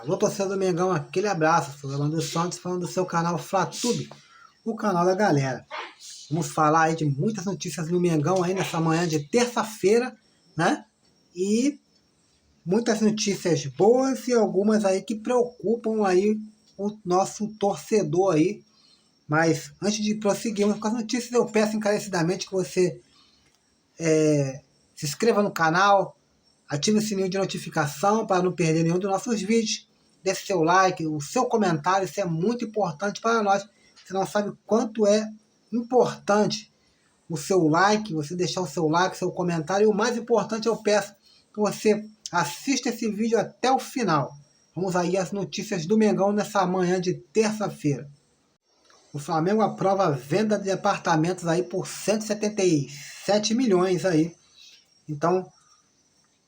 Alô, torcedor do Mengão, aquele abraço. Sou o Evandro Santos, falando do seu canal Flatube, o canal da galera. Vamos falar aí de muitas notícias do Mengão aí nessa manhã de terça-feira, né? E muitas notícias boas e algumas aí que preocupam aí o nosso torcedor aí. Mas antes de prosseguirmos com as notícias, eu peço encarecidamente que você se inscreva no canal, ative o sininho de notificação para não perder nenhum dos nossos vídeos. Deixe seu like, o seu comentário, isso é muito importante para nós. Você não sabe quanto é importante o seu like, você deixar o seu like, seu comentário. E o mais importante, eu peço que você assista esse vídeo até o final. Vamos aí às notícias do Mengão nessa manhã de terça-feira. O Flamengo aprova a venda de apartamentos aí por 177 milhões aí. Então,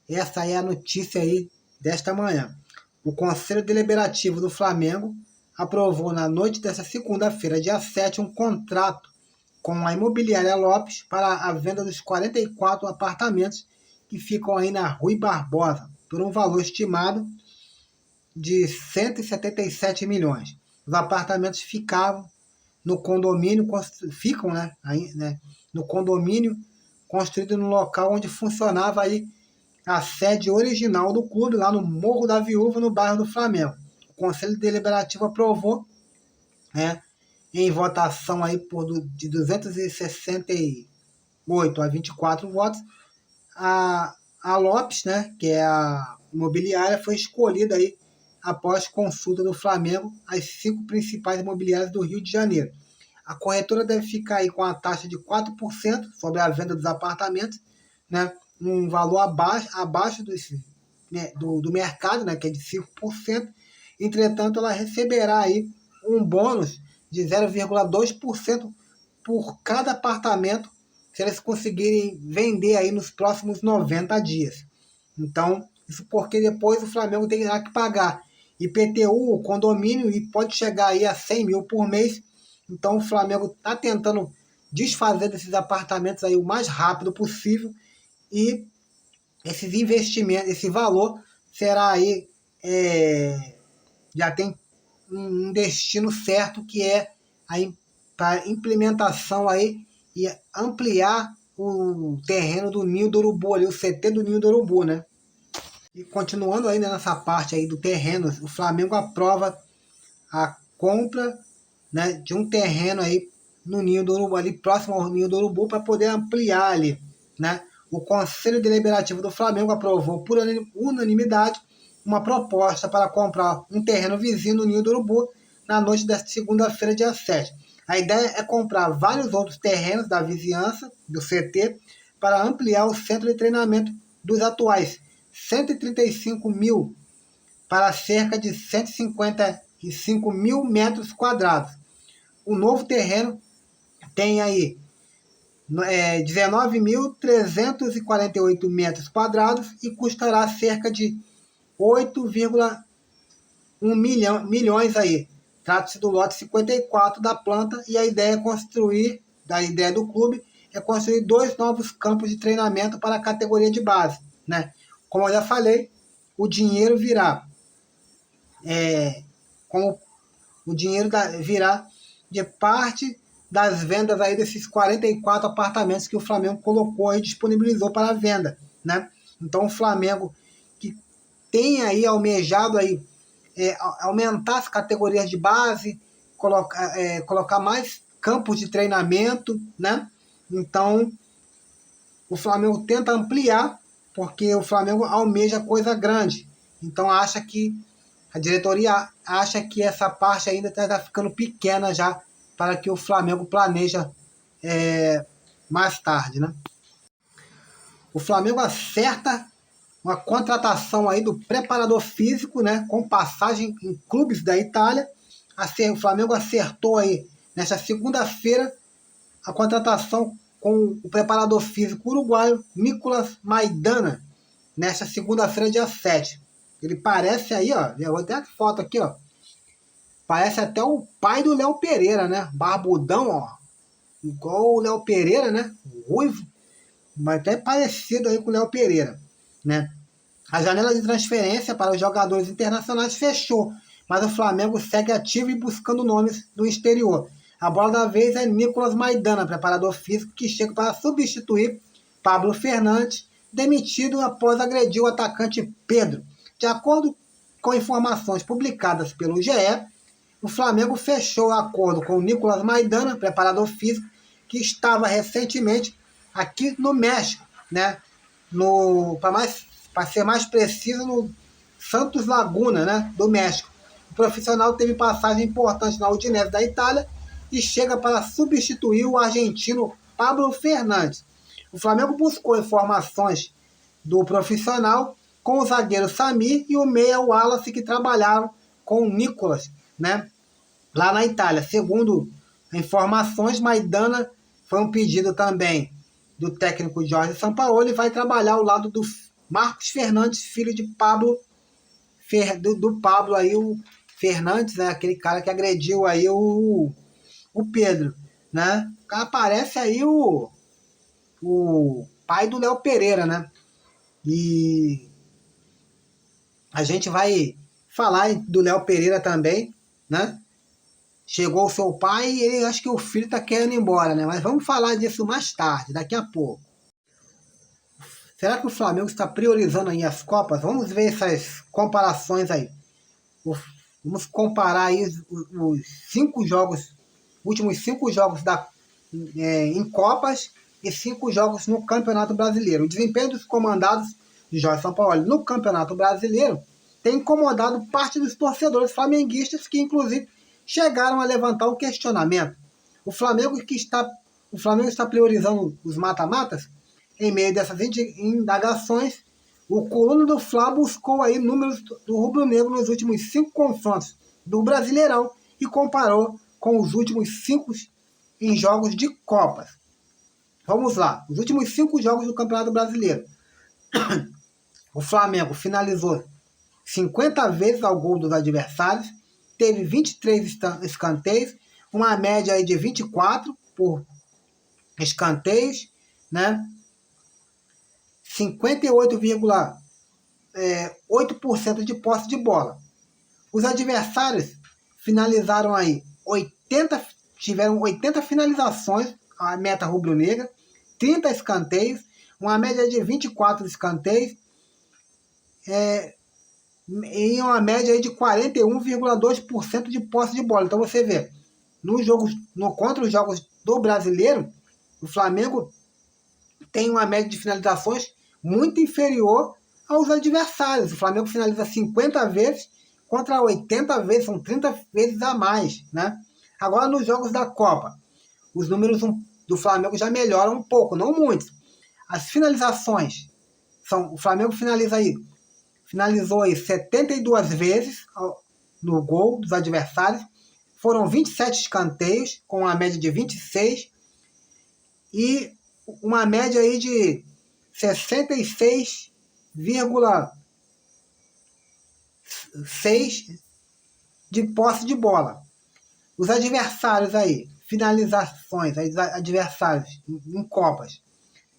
essa é a notícia aí desta manhã. O Conselho Deliberativo do Flamengo aprovou na noite desta segunda-feira, dia 7, um contrato com a Imobiliária Lopes para a venda dos 44 apartamentos que ficam aí na Rui Barbosa, por um valor estimado de 177 milhões. Os apartamentos ficavam no condomínio, no condomínio construído no local onde funcionava aí a sede original do clube, lá no Morro da Viúva, no bairro do Flamengo. O Conselho Deliberativo aprovou, em votação aí de 268 a 24 votos, a Lopes, que é a imobiliária, foi escolhida aí após consulta do Flamengo às 5 principais imobiliárias do Rio de Janeiro. A corretora deve ficar aí com a taxa de 4% sobre a venda dos apartamentos, um valor abaixo do mercado, que é de 5%. Entretanto, ela receberá aí um bônus de 0,2% por cada apartamento se eles conseguirem vender aí nos próximos 90 dias. Então, isso porque depois o Flamengo terá que pagar IPTU, condomínio, e pode chegar aí a 100 mil por mês. Então, o Flamengo está tentando desfazer desses apartamentos aí o mais rápido possível. E esses investimentos, esse valor será aí, já tem um destino certo, que é para implementação aí e ampliar o terreno do Ninho do Urubu, ali, o CT do Ninho do Urubu, E continuando ainda nessa parte aí do terreno, o Flamengo aprova a compra, de um terreno aí no Ninho do Urubu, ali próximo ao Ninho do Urubu, para poder ampliar ali, O Conselho Deliberativo do Flamengo aprovou por unanimidade uma proposta para comprar um terreno vizinho no Ninho do Urubu na noite desta segunda-feira, dia 7. A ideia é comprar vários outros terrenos da vizinhança do CT para ampliar o centro de treinamento dos atuais 135 mil para cerca de 155 mil metros quadrados. O novo terreno tem aí 19.348 metros quadrados e custará cerca de 8,1 milhões aí. Trata-se do lote 54 da planta, e a ideia do clube é construir 2 novos campos de treinamento para a categoria de base, Como eu já falei, o dinheiro virá virá de parte das vendas aí desses 44 apartamentos que o Flamengo colocou e disponibilizou para a venda, Então o Flamengo, que tem aí almejado aí aumentar as categorias de base, colocar mais campos de treinamento, Então o Flamengo tenta ampliar, porque o Flamengo almeja coisa grande. Então a diretoria acha que essa parte ainda está ficando pequena já para que o Flamengo planeja mais tarde, O Flamengo acerta uma contratação aí do preparador físico, com passagem em clubes da Itália. O Flamengo acertou aí nesta segunda-feira a contratação com o preparador físico uruguaio Nicolas Maidana, nesta segunda-feira, dia 7. Ele parece aí, eu vou ter a foto aqui, parece até o pai do Léo Pereira, barbudão, igual o Léo Pereira, ruivo, mas até parecido aí com o Léo Pereira, A janela de transferência para os jogadores internacionais fechou, mas o Flamengo segue ativo e buscando nomes do exterior. A bola da vez é Nicolas Maidana, preparador físico, que chega para substituir Pablo Fernandes, demitido após agredir o atacante Pedro. De acordo com informações publicadas pelo GE, o Flamengo fechou acordo com o Nicolas Maidana, preparador físico, que estava recentemente aqui no México, né? Para ser mais preciso, no Santos Laguna, né? Do México. O profissional teve passagem importante na Udinese da Itália e chega para substituir o argentino Pablo Fernandes. O Flamengo buscou informações do profissional com o zagueiro Samir e o meia Wallace, que trabalharam com o Nicolas, né, lá na Itália. Segundo informações, Maidana foi um pedido também do técnico Jorge Sampaoli e vai trabalhar ao lado do Marcos Fernandes, filho de Pablo, do Pablo aí, o Fernandes, né, aquele cara que agrediu aí o Pedro, né? O cara parece aí o pai do Léo Pereira, né? E a gente vai falar do Léo Pereira também, né? Chegou o seu pai e ele, acho que o filho tá querendo ir embora, né? Mas vamos falar disso mais tarde, daqui a pouco. Será que o Flamengo está priorizando aí as Copas? Vamos ver essas comparações aí. Vamos comparar aí os 5 jogos, últimos 5 jogos em Copas e 5 jogos no Campeonato Brasileiro. O desempenho dos comandados de Jorge Sampaoli no Campeonato Brasileiro tem incomodado parte dos torcedores flamenguistas, que inclusive chegaram a levantar um questionamento. O Flamengo está priorizando os mata-matas. Em meio dessas indagações, o Coluna do Fla buscou aí números do rubro-negro nos últimos 5 confrontos do Brasileirão e comparou com os últimos 5 em jogos de Copas. Vamos lá, os últimos 5 jogos do Campeonato Brasileiro. O Flamengo finalizou 50 vezes ao gol dos adversários, teve 23 escanteios, uma média aí de 24 por escanteios, né? 58,8% de posse de bola. Os adversários finalizaram aí tiveram 80 finalizações, a meta rubro-negra, 30 escanteios, uma média de 24 escanteios, em uma média aí de 41,2% de posse de bola. Então você vê, contra os jogos do Brasileiro, o Flamengo tem uma média de finalizações muito inferior aos adversários. O Flamengo finaliza 50 vezes contra 80 vezes, são 30 vezes a mais, né? Agora, nos jogos da Copa, os números do Flamengo já melhoram um pouco, não muito. As finalizações, o Flamengo finalizou aí 72 vezes no gol dos adversários, foram 27 escanteios, com uma média de 26, e uma média aí de 66,6 de posse de bola. Os adversários aí, finalizações, adversários em Copas,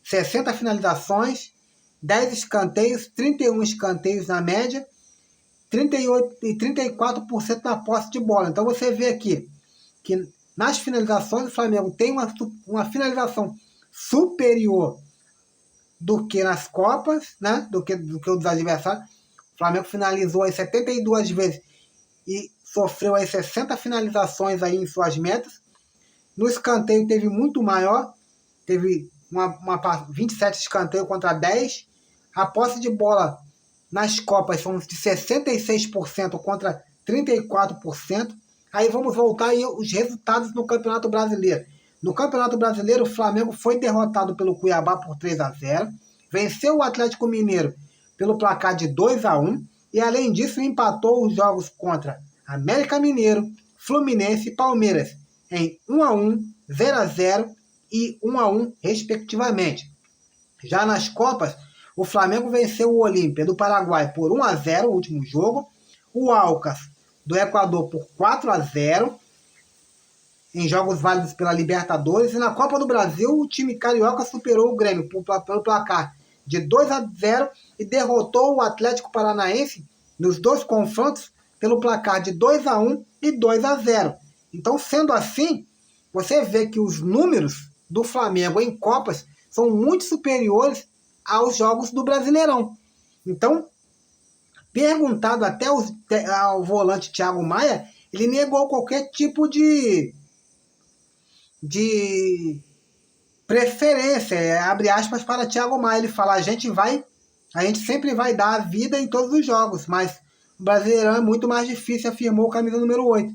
60 finalizações, 10 escanteios, 31 escanteios na média, 38 e 34% na posse de bola. Então você vê aqui que nas finalizações o Flamengo tem uma finalização superior do que nas Copas, né? do que o dos adversários. O Flamengo finalizou aí 72 vezes e sofreu aí 60 finalizações aí em suas metas. No escanteio teve muito maior, teve 27 escanteios contra 10. A posse de bola nas Copas são de 66% contra 34%. Aí vamos voltar aí os resultados no Campeonato Brasileiro. No Campeonato Brasileiro, o Flamengo foi derrotado pelo Cuiabá por 3-0, venceu o Atlético Mineiro pelo placar de 2-1 e, além disso, empatou os jogos contra América Mineiro, Fluminense e Palmeiras em 1-1, 0-0 e 1-1, respectivamente. Já nas Copas, o Flamengo venceu o Olímpia do Paraguai por 1-0, o último jogo, o Alcas do Equador por 4-0, em jogos válidos pela Libertadores, e na Copa do Brasil o time carioca superou o Grêmio pelo placar de 2-0 e derrotou o Atlético Paranaense nos 2 confrontos pelo placar de 2-1 e 2-0. Então, sendo assim, você vê que os números do Flamengo em Copas são muito superiores aos jogos do Brasileirão. Então, perguntado até ao volante Thiago Maia, ele negou qualquer tipo de preferência, abre aspas, para Thiago Maia. Ele fala, a gente sempre vai dar a vida em todos os jogos, mas o Brasileirão é muito mais difícil, afirmou o camisa número 8.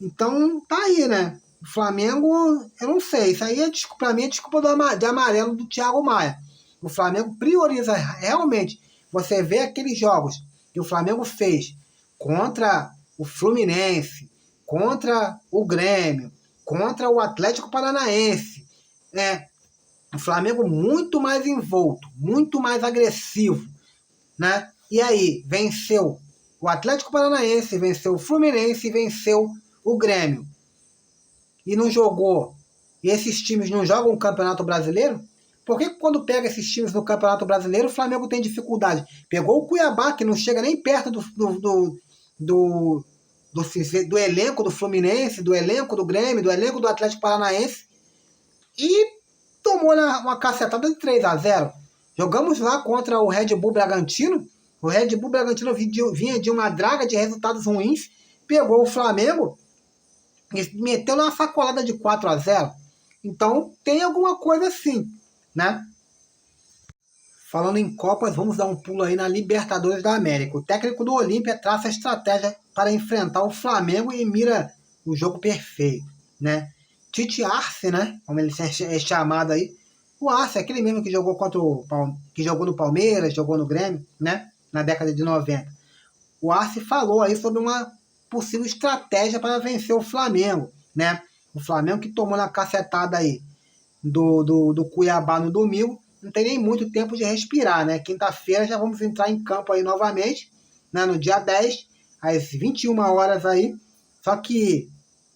Então, tá aí, né? O Flamengo, eu não sei, isso aí pra mim é desculpa de amarelo do Thiago Maia. O Flamengo prioriza realmente, você vê aqueles jogos que o Flamengo fez contra o Fluminense, contra o Grêmio, contra o Atlético Paranaense, né? O Flamengo muito mais envolto, muito mais agressivo, né? E aí, venceu o Atlético Paranaense, venceu o Fluminense e venceu o Grêmio. E não jogou, e esses times não jogam o Campeonato Brasileiro? Por que quando pega esses times no Campeonato Brasileiro, o Flamengo tem dificuldade? Pegou o Cuiabá, que não chega nem perto do elenco do Fluminense, do elenco do Grêmio, do elenco do Atlético Paranaense, e tomou uma cacetada de 3-0. Jogamos lá contra o Red Bull Bragantino. O Red Bull Bragantino vinha de uma draga de resultados ruins, pegou o Flamengo e meteu uma sacolada de 4-0. Então tem alguma coisa assim, né? Falando em Copas, vamos dar um pulo aí na Libertadores da América. O técnico do Olímpia traça a estratégia para enfrentar o Flamengo e mira o jogo perfeito, né? Tite Arce, né? Como ele é chamado aí. O Arce, aquele mesmo que jogou que jogou no Palmeiras, jogou no Grêmio, né? Na década de 90. O Arce falou aí sobre uma possível estratégia para vencer o Flamengo, né? O Flamengo que tomou na cacetada aí do Cuiabá no domingo, não tem nem muito tempo de respirar, né? Quinta-feira já vamos entrar em campo aí novamente, né? No dia 10, às 21 horas aí, só que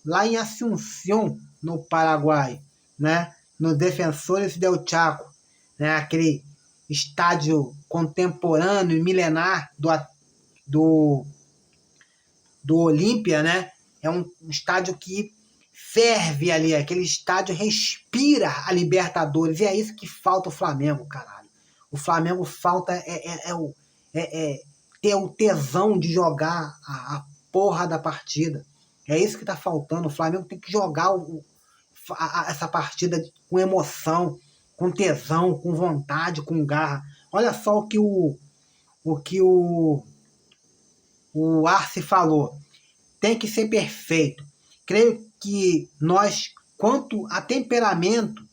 lá em Asunción, no Paraguai, né? No Defensores del Chaco, né? Aquele estádio contemporâneo e milenar do Olímpia, né? É um estádio que ferve ali, aquele estádio respira a Libertadores, e é isso que falta o Flamengo, caralho. O Flamengo falta ter o tesão de jogar a porra da partida. É isso que tá faltando. O Flamengo tem que jogar essa partida com emoção, com tesão, com vontade, com garra. Olha só o que o Arce falou. Tem que ser perfeito. Creio que nós, quanto a temperamento,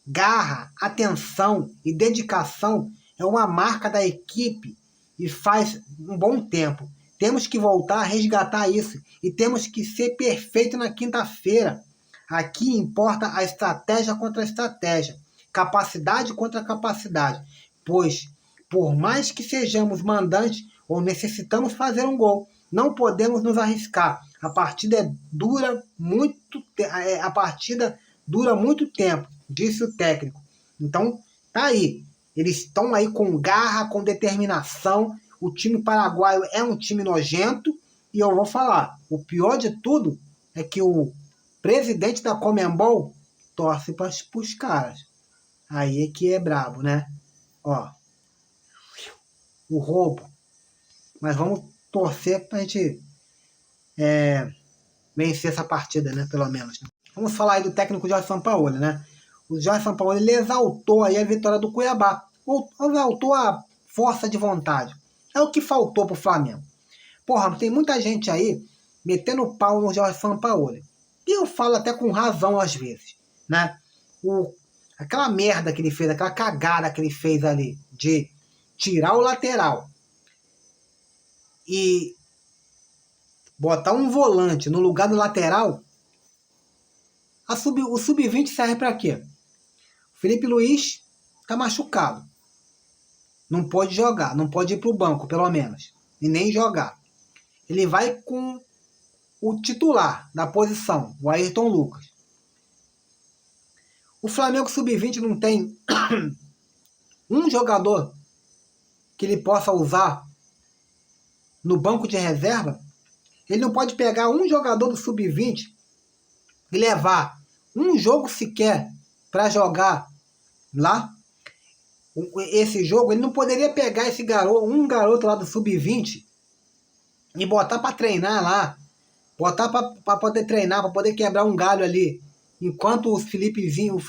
garra, atenção e dedicação, é uma marca da equipe e faz um bom tempo. Temos que voltar a resgatar isso e temos que ser perfeito na quinta-feira. Aqui importa a estratégia contra a estratégia, capacidade contra capacidade, pois por mais que sejamos mandantes ou necessitamos fazer um gol, não podemos nos arriscar. A partida dura muito tempo, disse o técnico. Então, tá aí. Eles estão aí com garra, com determinação. O time paraguaio é um time nojento. E eu vou falar, o pior de tudo é que o presidente da Conmebol torce para os caras. Aí é que é brabo, né? Ó, o roubo. Mas vamos torcer pra gente vencer essa partida, né? Pelo menos. Né? Vamos falar aí do técnico Jorge Sampaoli, né? O Jorge Sampaoli, ele exaltou aí a vitória do Cuiabá. Exaltou a força de vontade. É o que faltou pro Flamengo. Porra, tem muita gente aí metendo pau no Jorge Sampaoli. E eu falo até com razão às vezes, né? Aquela merda que ele fez, aquela cagada que ele fez ali de tirar o lateral e botar um volante no lugar do lateral, o sub-20 serve para quê? O Felipe Luiz tá machucado. Não pode jogar, não pode ir pro banco, pelo menos. E nem jogar. Ele vai com o titular da posição, o Ayrton Lucas. O Flamengo sub-20 não tem um jogador que ele possa usar no banco de reserva. Ele não pode pegar um jogador do sub-20 e levar um jogo sequer para jogar lá. Esse jogo, ele não poderia pegar esse garoto, um garoto lá do sub-20 e botar para treinar lá, botar para poder treinar, para poder quebrar um galho ali, enquanto o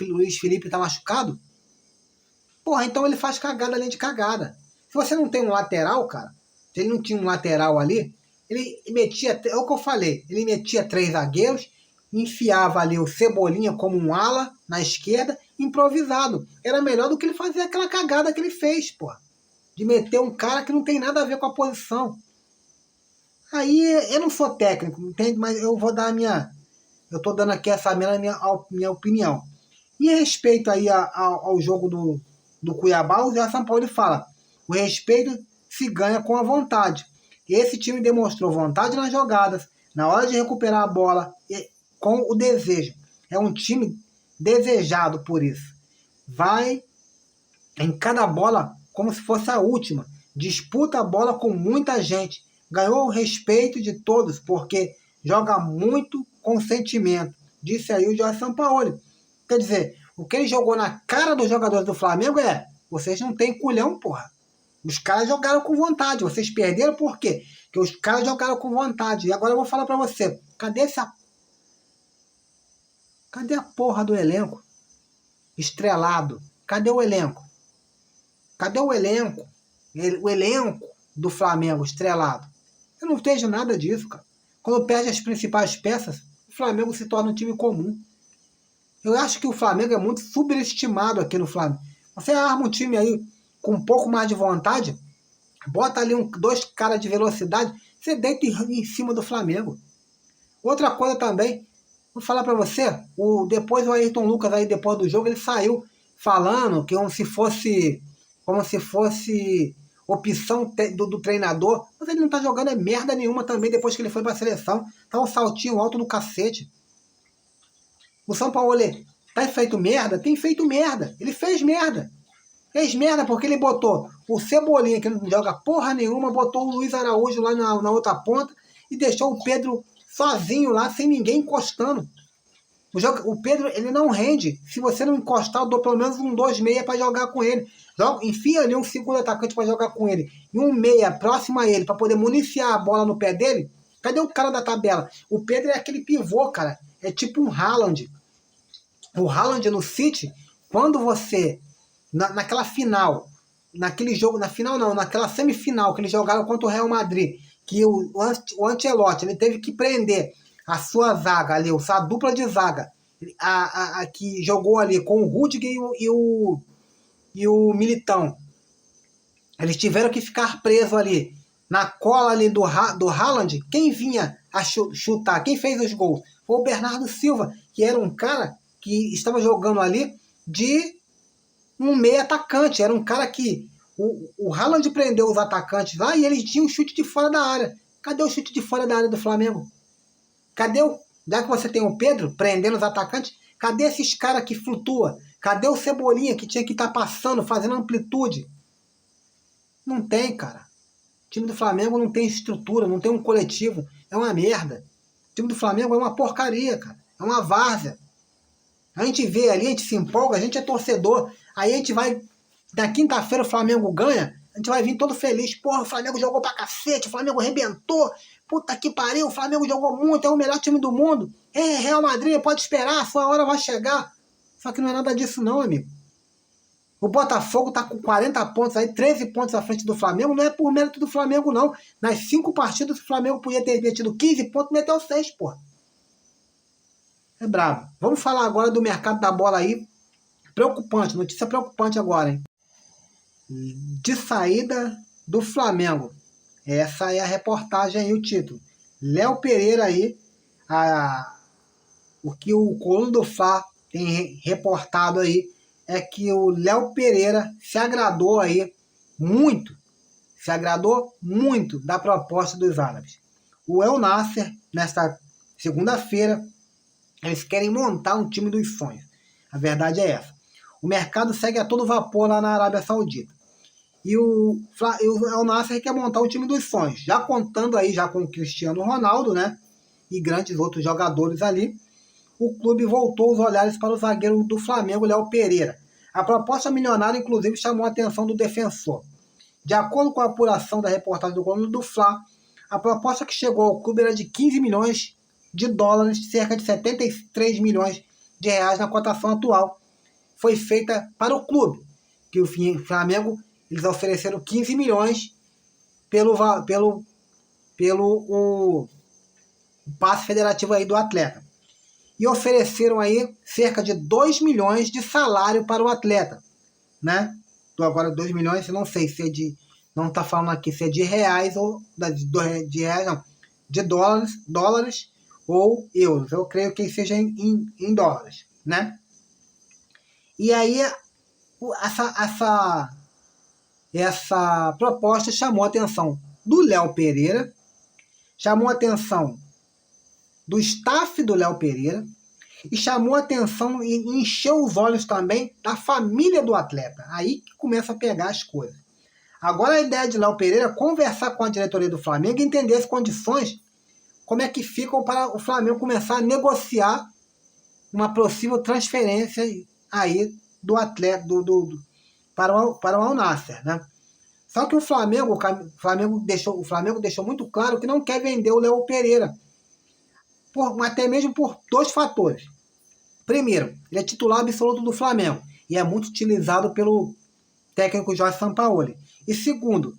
Luiz Felipe tá machucado. Porra, então ele faz cagada além de cagada. Se você não tem um lateral, cara, se ele não tinha um lateral ali, ele metia, é o que eu falei, ele metia 3 zagueiros, enfiava ali o Cebolinha como um ala na esquerda, improvisado. Era melhor do que ele fazer aquela cagada que ele fez, porra. De meter um cara que não tem nada a ver com a posição. Aí eu não sou técnico, entende? Mas eu vou dar a minha... Eu tô dando aqui essa minha opinião. E a respeito aí ao jogo do Cuiabá, o Zé Sampaoli fala: o respeito se ganha com a vontade. Esse time demonstrou vontade nas jogadas, na hora de recuperar a bola, com o desejo. É um time desejado por isso. Vai em cada bola como se fosse a última. Disputa a bola com muita gente. Ganhou o respeito de todos, porque joga muito com sentimento. Disse aí o Jorge Sampaoli. Quer dizer, o que ele jogou na cara dos jogadores do Flamengo é: vocês não têm culhão, porra. Os caras jogaram com vontade. Vocês perderam por quê? Porque os caras jogaram com vontade. E agora eu vou falar pra você. Cadê a porra do elenco? Estrelado. Cadê o elenco? Cadê o elenco? O elenco do Flamengo estrelado. Eu não vejo nada disso, cara. Quando perde as principais peças, o Flamengo se torna um time comum. Eu acho que o Flamengo é muito superestimado aqui no Flamengo. Você arma um time aí com um pouco mais de vontade, bota ali 2 caras de velocidade, você deita em cima do Flamengo. Outra coisa também, vou falar pra você, depois o Ayrton Lucas aí, depois do jogo, ele saiu falando que como se fosse opção do treinador, mas ele não tá jogando merda nenhuma também depois que ele foi pra seleção. Tá um saltinho alto do cacete. O São Paulo tá feito merda? Tem feito merda. Ele fez merda. Fez merda porque ele botou o Cebolinha, que não joga porra nenhuma, botou o Luiz Araújo lá na outra ponta e deixou o Pedro sozinho lá, sem ninguém encostando. O Pedro, ele não rende. Se você não encostar, eu dou pelo menos um 2-6 para jogar com ele. Enfia ali um segundo atacante para jogar com ele. E um meia próximo a ele, para poder municiar a bola no pé dele. Cadê o cara da tabela? O Pedro é aquele pivô, cara. É tipo um Haaland. O Haaland no City, quando você... Naquela final, naquele jogo, naquela semifinal que eles jogaram contra o Real Madrid, que o Ancelotti, ele teve que prender a sua zaga ali, a dupla de zaga, a que jogou ali com o Rudiger e o Militão. Eles tiveram que ficar presos ali, na cola ali do Haaland. Quem vinha a chutar, quem fez os gols? Foi o Bernardo Silva, que era um cara que estava jogando ali de um meio atacante. Era um cara que o Haaland prendeu os atacantes lá e eles tinham um chute de fora da área. Cadê o chute de fora da área do Flamengo? Cadê já que você tem o Pedro prendendo os atacantes, cadê esses caras que flutuam? Cadê o Cebolinha que tinha que estar passando, fazendo amplitude? Não tem, cara. O time do Flamengo não tem estrutura, não tem um coletivo. É uma merda. O time do Flamengo é uma porcaria, cara. É uma várzea. A gente vê ali, a gente se empolga, a gente é torcedor. Aí a gente vai, na quinta-feira o Flamengo ganha, a gente vai vir todo feliz. Porra, o Flamengo jogou pra cacete, o Flamengo arrebentou. Puta que pariu, o Flamengo jogou muito, é o melhor time do mundo. Real Madrid, pode esperar, a sua hora vai chegar. Só que não é nada disso não, amigo. O Botafogo tá com 40 pontos aí, 13 pontos à frente do Flamengo. Não é por mérito do Flamengo, não. Nas 5 partidas, o Flamengo podia ter metido 15 pontos, meteu 6, porra. É brabo. Vamos falar agora do mercado da bola aí. Preocupante, notícia preocupante agora, hein? De saída do Flamengo. Essa é a reportagem aí, o título. Léo Pereira aí, o que o Coluna do Fla tem reportado aí é que o Léo Pereira se agradou muito da proposta dos árabes. O El Nasser, nesta segunda-feira, eles querem montar um time dos sonhos. A verdade é essa. O mercado segue a todo vapor lá na Arábia Saudita. E o Al Nassr quer montar o time dos sonhos, já contando aí já com o Cristiano Ronaldo, né? E grandes outros jogadores ali. O clube voltou os olhares para o zagueiro do Flamengo, Léo Pereira. A proposta milionária, inclusive, chamou a atenção do defensor. De acordo com a apuração da reportagem do Globo do Fla, a proposta que chegou ao clube era de 15 milhões de dólares, cerca de 73 milhões de reais na cotação atual. Foi feita para o clube, que o Flamengo, eles ofereceram 15 milhões pelo passe federativo aí do atleta. E ofereceram aí cerca de 2 milhões de salário para o atleta, né? Então agora 2 milhões, eu não sei se é de... Não está falando aqui se é de reais ou... De reais, não. De dólares ou euros. Eu creio que seja em dólares, né? E aí, essa proposta chamou a atenção do Léo Pereira, chamou a atenção do staff do Léo Pereira e chamou a atenção e encheu os olhos também da família do atleta. Aí que começa a pegar as coisas. Agora a ideia de Léo Pereira é conversar com a diretoria do Flamengo e entender as condições, como é que ficam para o Flamengo começar a negociar uma possível transferência aí do atleta para o Al Nassr, né? Só que o Flamengo deixou muito claro que não quer vender o Léo Pereira, até mesmo por 2 fatores. Primeiro, ele é titular absoluto do Flamengo e é muito utilizado pelo técnico Jorge Sampaoli. E segundo,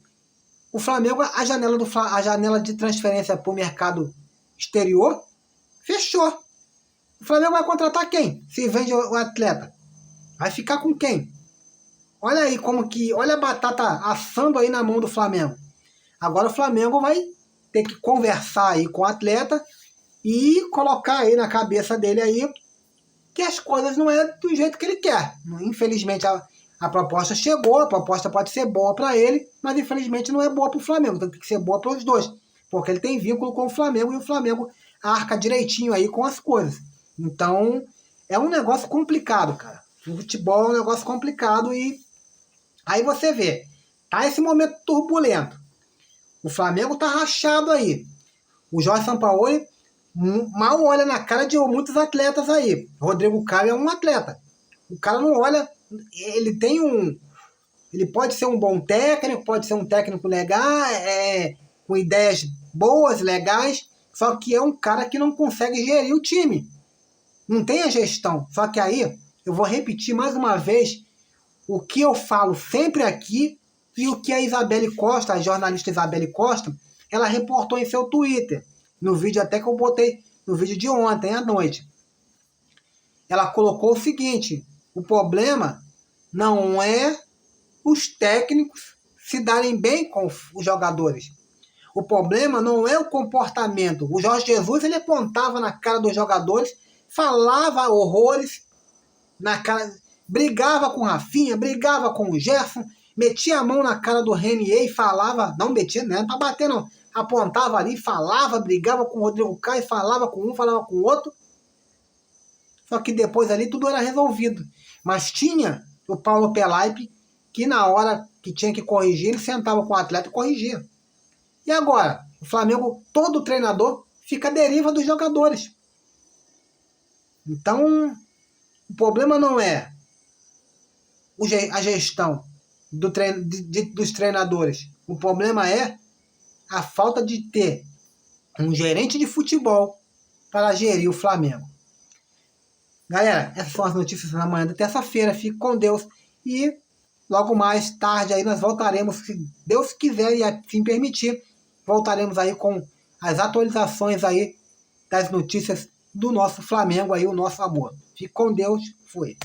o Flamengo, a janela de transferência para o mercado exterior fechou. O Flamengo vai contratar quem? Se vende o atleta. Vai ficar com quem? Olha aí olha a batata assando aí na mão do Flamengo. Agora o Flamengo vai ter que conversar aí com o atleta e colocar aí na cabeça dele aí que as coisas não é do jeito que ele quer. Infelizmente a proposta chegou, a proposta pode ser boa para ele, mas infelizmente não é boa para o Flamengo, então tem que ser boa para os dois, porque ele tem vínculo com o Flamengo e o Flamengo arca direitinho aí com as coisas. Então é um negócio complicado, cara. O futebol é um negócio complicado e aí você vê, tá esse momento turbulento. O Flamengo tá rachado aí. O Jorge Sampaoli mal olha na cara de muitos atletas aí. Rodrigo Caio é um atleta. O cara não olha... Ele pode ser um bom técnico, pode ser um técnico legal, com ideias boas, legais, só que é um cara que não consegue gerir o time. Não tem a gestão. Só que aí, eu vou repetir mais uma vez o que eu falo sempre aqui e o que a Isabelle Costa, a jornalista Isabelle Costa, ela reportou em seu Twitter. No vídeo até que eu botei, no vídeo de ontem à noite. Ela colocou o seguinte: o problema não é os técnicos se darem bem com os jogadores. O problema não é o comportamento. O Jorge Jesus, ele apontava na cara dos jogadores, falava horrores na cara, brigava com o Rafinha, brigava com o Gerson, metia a mão na cara do Renier e falava, não metia, não era pra bater não, apontava ali, falava, brigava com o Rodrigo Caio, falava com um, falava com o outro. Só que depois ali tudo era resolvido. Mas tinha o Paulo Pelaipe, que na hora que tinha que corrigir, ele sentava com o atleta e corrigia. E agora? O Flamengo, todo treinador, fica à deriva dos jogadores. Então, o problema não é a gestão dos treinadores. O problema é a falta de ter um gerente de futebol para gerir o Flamengo. Galera, essas são as notícias da manhã da terça-feira. Fique com Deus e logo mais tarde aí nós voltaremos, se Deus quiser e assim permitir, voltaremos aí com as atualizações aí das notícias do nosso Flamengo aí, o nosso amor. Fique com Deus, fui.